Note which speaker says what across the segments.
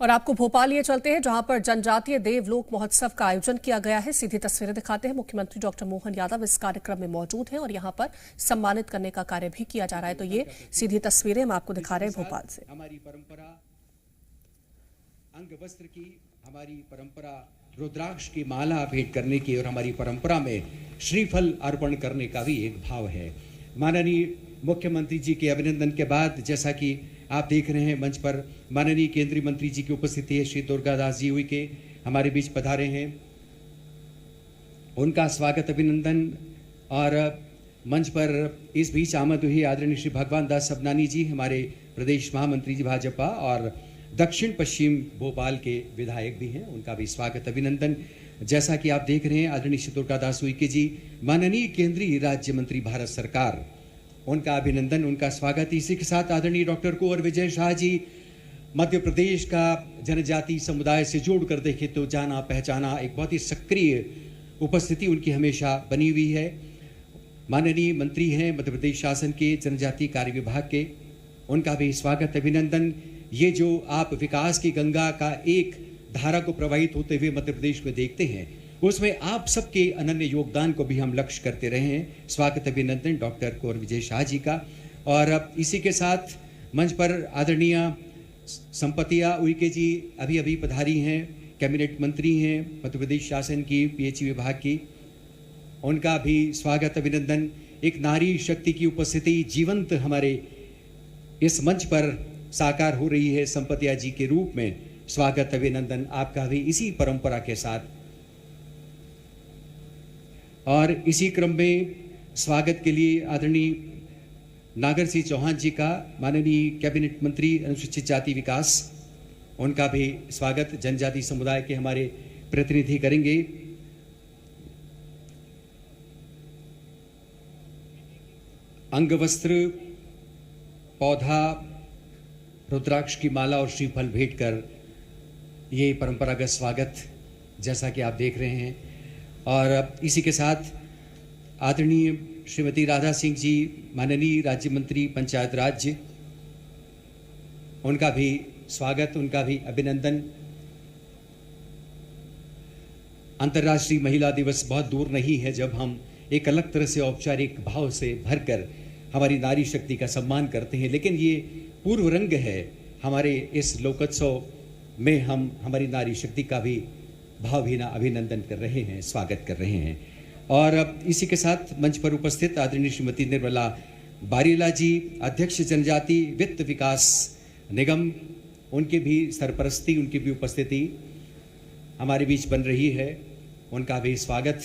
Speaker 1: और आपको भोपाल लिए चलते हैं, जहां पर जनजातीय देवलोक महोत्सव का आयोजन किया गया है। सीधी तस्वीरें दिखाते हैं। मुख्यमंत्री डॉक्टर मोहन यादव इस कार्यक्रम में मौजूद हैं और यहां पर सम्मानित करने का कार्य भी किया जा रहा है। तो ये सीधी तस्वीरें हम आपको दिखा रहे हैं भोपाल से।
Speaker 2: हमारी परंपरा अंग वस्त्र की, हमारी परंपरा रुद्राक्ष की माला भेंट करने की और हमारी परंपरा में श्रीफल अर्पण करने का भी एक भाव है। माननीय मुख्यमंत्री जी के अभिनंदन के बाद जैसा कि आप देख रहे हैं मंच पर माननीय केंद्रीय मंत्री जी की उपस्थिति है। श्री दुर्गादास जी हुई के हमारे बीच पधारे हैं, उनका स्वागत अभिनंदन। और मंच पर इस बीच आमद हुई आदरणीय श्री भगवान दास सबनानी जी, हमारे प्रदेश महामंत्री जी भाजपा और दक्षिण पश्चिम भोपाल के विधायक भी हैं, उनका भी स्वागत अभिनंदन। जैसा कि आप देख रहे हैं आदरणीय श्री दुर्गादास उइके जी, माननीय केंद्रीय राज्य मंत्री भारत सरकार, उनका अभिनंदन, उनका स्वागत। इसी के साथ आदरणीय डॉक्टर कुंवर विजय शाह जी, मध्य प्रदेश का जनजाति समुदाय से जोड़ कर देखे तो जाना पहचाना एक बहुत ही सक्रिय उपस्थिति उनकी हमेशा बनी हुई है। माननीय मंत्री हैं मध्य प्रदेश शासन के जनजाति कार्य विभाग के, उनका भी स्वागत अभिनंदन। ये जो आप विकास की गंगा का एक धारा को प्रवाहित होते हुए मध्य प्रदेश में देखते हैं, उसमें आप सबके अनन्य योगदान को भी हम लक्ष्य करते रहे हैं। स्वागत अभिनंदन डॉक्टर कुंवर विजय शाह जी का। और अब इसी के साथ मंच पर आदरणीय संपतिया उइके जी अभी अभी पधारी हैं, कैबिनेट मंत्री हैं मध्य प्रदेश शासन की पीएचई विभाग की, उनका भी स्वागत अभिनंदन। एक नारी शक्ति की उपस्थिति जीवंत हमारे इस मंच पर साकार हो रही है संपतिया जी के रूप में। स्वागत अभिनंदन आपका भी इसी परंपरा के साथ। और इसी क्रम में स्वागत के लिए आदरणीय नागर सिंह चौहान जी का, माननीय कैबिनेट मंत्री अनुसूचित जाति विकास, उनका भी स्वागत जनजाति समुदाय के हमारे प्रतिनिधि करेंगे। अंग वस्त्र, पौधा, रुद्राक्ष की माला और श्रीफल भेंट कर ये परंपरागत स्वागत जैसा कि आप देख रहे हैं। और इसी के साथ आदरणीय श्रीमती राधा सिंह जी, माननीय राज्य मंत्री पंचायत राज्य, उनका भी स्वागत, उनका भी अभिनंदन। अंतर्राष्ट्रीय महिला दिवस बहुत दूर नहीं है जब हम एक अलग तरह से औपचारिक भाव से भरकर हमारी नारी शक्ति का सम्मान करते हैं, लेकिन ये पूर्व रंग है हमारे इस लोकोत्सव में हम हमारी नारी शक्ति का भी भावभीना अभिनंदन कर रहे हैं, स्वागत कर रहे हैं। और अब इसी के साथ मंच पर उपस्थित आदरणीय श्रीमती निर्मला बारीला जी, अध्यक्ष जनजाति वित्त विकास निगम, उनके भी सरपरस्ती, उनकी भी उपस्थिति हमारे बीच बन रही है, उनका भी स्वागत।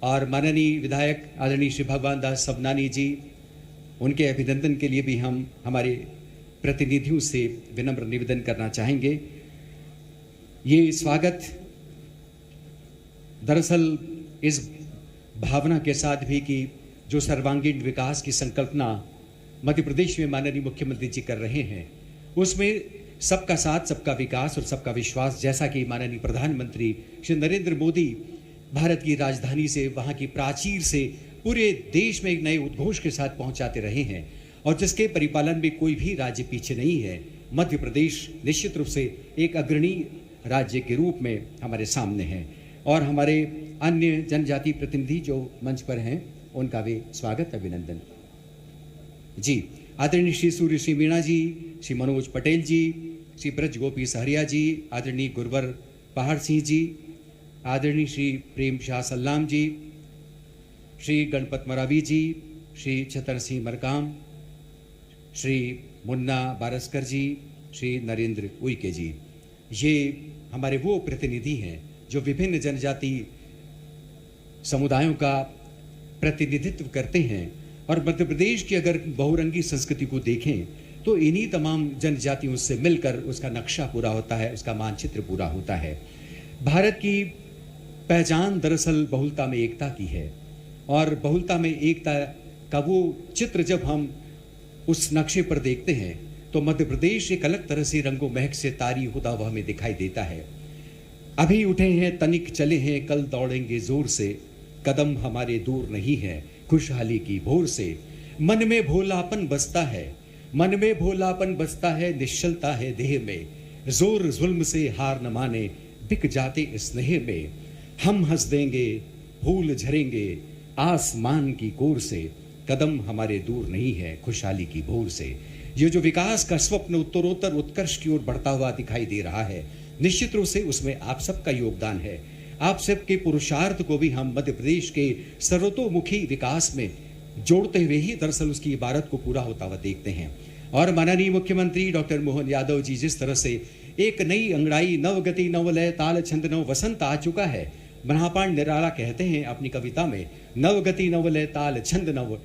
Speaker 2: और माननीय विधायक आदरणीय श्री भगवान दास सबनानी जी, उनके अभिनंदन के लिए भी हम हमारे प्रतिनिधियों से विनम्र निवेदन करना चाहेंगे। ये स्वागत दरअसल इस भावना के साथ भी कि जो सर्वांगीण विकास की संकल्पना मध्य प्रदेश में माननीय मुख्यमंत्री जी कर रहे हैं, उसमें सबका साथ, सबका विकास और सबका विश्वास, जैसा कि माननीय प्रधानमंत्री श्री नरेंद्र मोदी भारत की राजधानी से, वहाँ की प्राचीर से पूरे देश में एक नए उद्घोष के साथ पहुंचाते रहे हैं और जिसके परिपालन में कोई भी राज्य पीछे नहीं है। मध्य प्रदेश निश्चित रूप से एक अग्रणी राज्य के रूप में हमारे सामने है। और हमारे अन्य जनजाति प्रतिनिधि जो मंच पर हैं, उनका भी स्वागत अभिनंदन जी। आदरणीय श्री सूर्य श्री मीणा जी, श्री मनोज पटेल जी, श्री ब्रज गोपी सहरिया जी, आदरणीय गुरवर पहाड़ सिंह जी, आदरणीय श्री प्रेम शाह सल्लाम जी, श्री गणपत मरावी जी, श्री छतर सिंह मरकाम, श्री मुन्ना बारस्कर जी, श्री नरेंद्र उइके जी, ये हमारे वो प्रतिनिधि हैं जो विभिन्न जनजाति समुदायों का प्रतिनिधित्व करते हैं। और मध्य प्रदेश की अगर बहुरंगी संस्कृति को देखें तो इन्हीं तमाम जनजातियों से मिलकर उसका नक्शा पूरा होता है, उसका मानचित्र पूरा होता है। भारत की पहचान दरअसल बहुलता में एकता की है और बहुलता में एकता का वो चित्र जब हम उस नक्शे पर देखते हैं तो मध्य प्रदेश एक अलग तरह से रंगों महक से तारी होता हुआ हमें दिखाई देता है। अभी उठे हैं तनिक चले हैं, कल दौड़ेंगे जोर से, कदम हमारे दूर नहीं है खुशहाली की भोर से। मन में भोलापन बसता है, मन में भोलापन बसता है, निश्चलता है देह में, जोर जुल्म से हार न माने, बिक जाते स्नेह में। हम हंस देंगे, फूल झरेंगे आसमान की कोर से, कदम हमारे दूर नहीं है खुशहाली की भोर से। ये जो विकास का स्वप्न उत्तरोत्तर उत्कर्ष की ओर बढ़ता हुआ दिखाई दे रहा है, निश्चित रूप से उसमें आप सबका योगदान है। आप सबके पुरुषार्थ को भी हम मध्य प्रदेश के सर्वतोमुखी विकास में जोड़ते हुए ही दरअसल उसकी इबारत को पूरा होता हुआ देखते हैं। और माननीय मुख्यमंत्री डॉक्टर मोहन यादव जी जिस तरह से एक नई अंगड़ाई, नवगति, नवलय, ताल, छंद, नव वसंत आ चुका है। महापाण निराला कहते हैं अपनी कविता में, नवगति, नवलय, ताल, छंद, नव